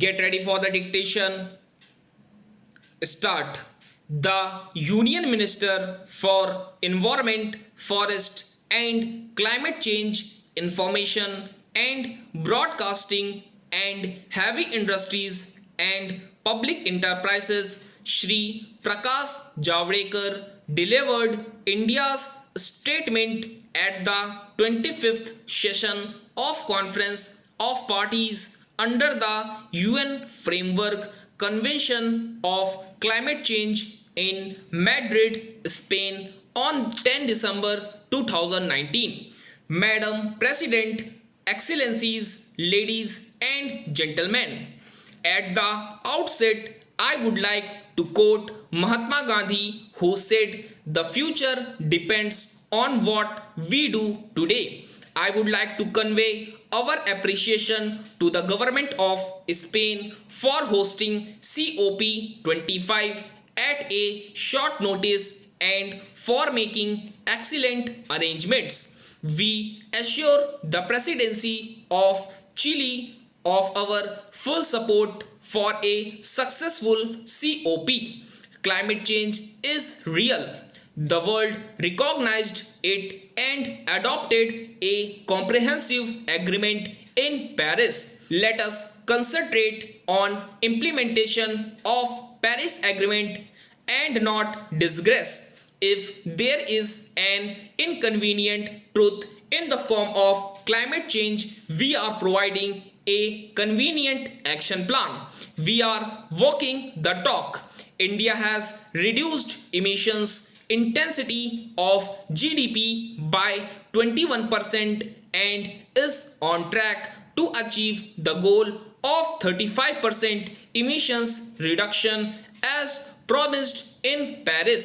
Get ready for the dictation. Start. The Union Minister for Environment, Forest and Climate Change, Information and Broadcasting and Heavy Industries and Public Enterprises, Shri Prakash Javadekar, delivered India's statement at the 25th session of Conference of Parties under the UN Framework Convention of Climate Change in Madrid, Spain on 10 December 2019. Madam President, Excellencies, ladies and gentlemen, at the outset, I would like to quote Mahatma Gandhi, who said, "The future depends on what we do today." I would like to convey our appreciation to the government of Spain for hosting COP25 at a short notice and for making excellent arrangements. We assure the presidency of Chile of our full support for a successful COP. Climate change is real. The world recognized it and adopted a comprehensive agreement in Paris. Let us concentrate on implementation of Paris Agreement and not digress. If there is an inconvenient truth in the form of climate change, we are providing a convenient action plan. We are walking the talk. India has reduced emissions intensity of GDP by 21% and is on track to achieve the goal of 35% emissions reduction as promised in Paris.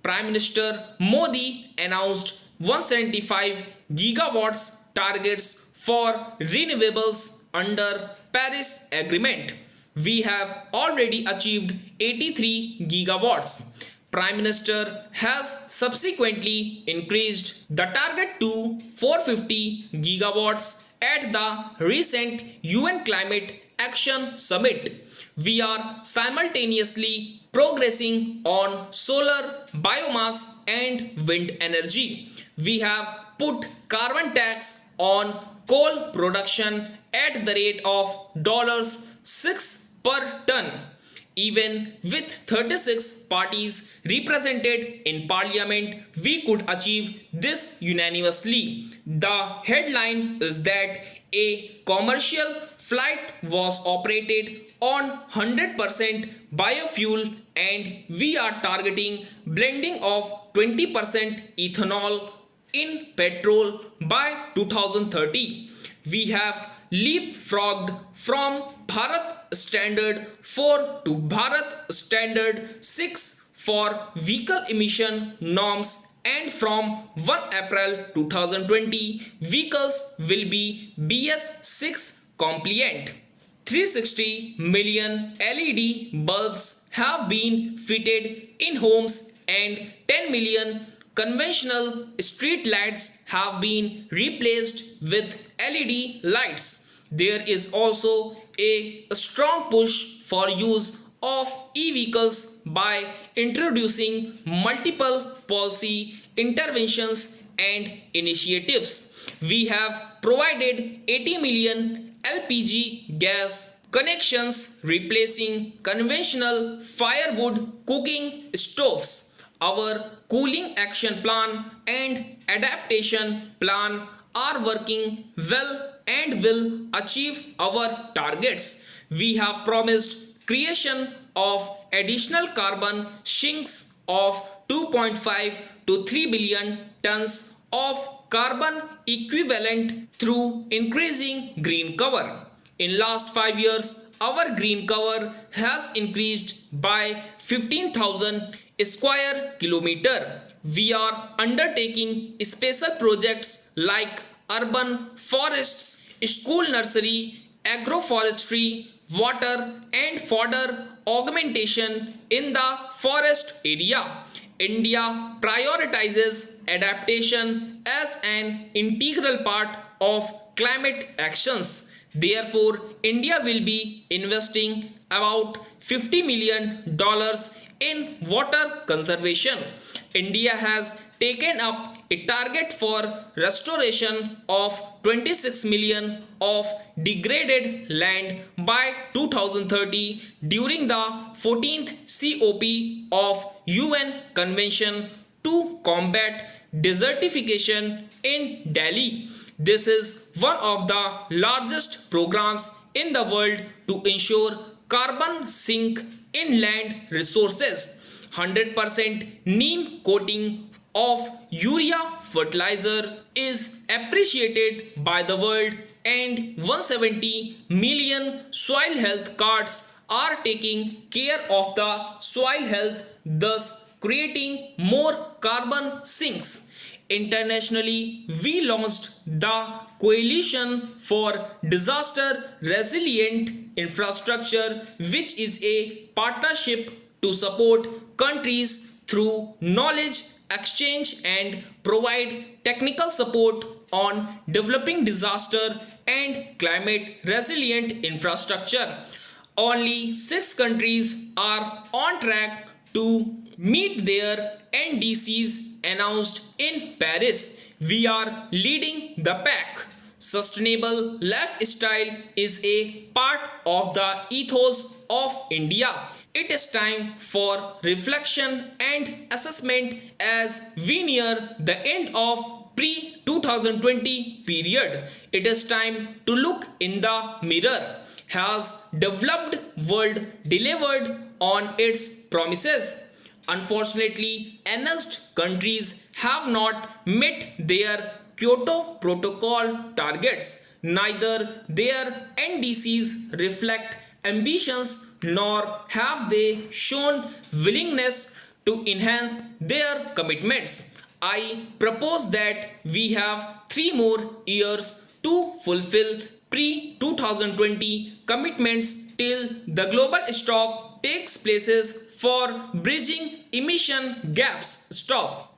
Prime Minister Modi announced 175 gigawatts targets for renewables under Paris Agreement. We have already achieved 83 gigawatts. Prime Minister has subsequently increased the target to 450 gigawatts at the recent UN Climate Action Summit. We are simultaneously progressing on solar, biomass and wind energy. We have put carbon tax on coal production at the rate of $6 per ton. Even with 36 parties represented in parliament, we could achieve this unanimously. The headline is that a commercial flight was operated on 100% biofuel and we are targeting blending of 20% ethanol in petrol by 2030. We have leapfrogged from Bharat Standard 4 to Bharat Standard 6 for vehicle emission norms, and from 1 April 2020 vehicles will be BS6 compliant. 360 million LED bulbs have been fitted in homes and 10 million conventional street lights have been replaced with LED lights. There is also a strong push for use of e-vehicles by introducing multiple policy interventions and initiatives. We have provided 80 million LPG gas connections replacing conventional firewood cooking stoves. Our cooling action plan and adaptation plan are working well and will achieve our targets. We have promised creation of additional carbon sinks of 2.5 to 3 billion tons of carbon equivalent through increasing green cover. In last 5 years, our green cover has increased by 15,000 square kilometer. We are undertaking special projects like urban forests, school nursery, agroforestry, water and fodder augmentation in the forest area. India prioritizes adaptation as an integral part of climate actions. Therefore, India will be investing about $50 million in water conservation. India has taken up a target for restoration of 26 million of degraded land by 2030 during the 14th COP of UN Convention to combat desertification in Delhi. This is one of the largest programs in the world to ensure carbon sink in land resources. 100% neem coating of urea fertilizer is appreciated by the world, and 170 million soil health cards are taking care of the soil health, thus creating more carbon sinks. Internationally, we launched the Coalition for Disaster Resilient Infrastructure, which is a partnership to support countries through knowledge exchange and provide technical support on developing disaster and climate resilient infrastructure. Only 6 countries are on track to meet their NDCs announced in Paris. We are leading the pack. Sustainable lifestyle is a part of the ethos of India. It is time for reflection and assessment as we near the end of pre-2020 period. It is time to look in the mirror. Has developed world delivered on its promises? Unfortunately, annexed countries have not met their Kyoto Protocol targets. Neither their NDCs reflect ambitions nor have they shown willingness to enhance their commitments. I propose that we have 3 more years to fulfill pre-2020 commitments till the global stock takes places for bridging emission gaps. Stop.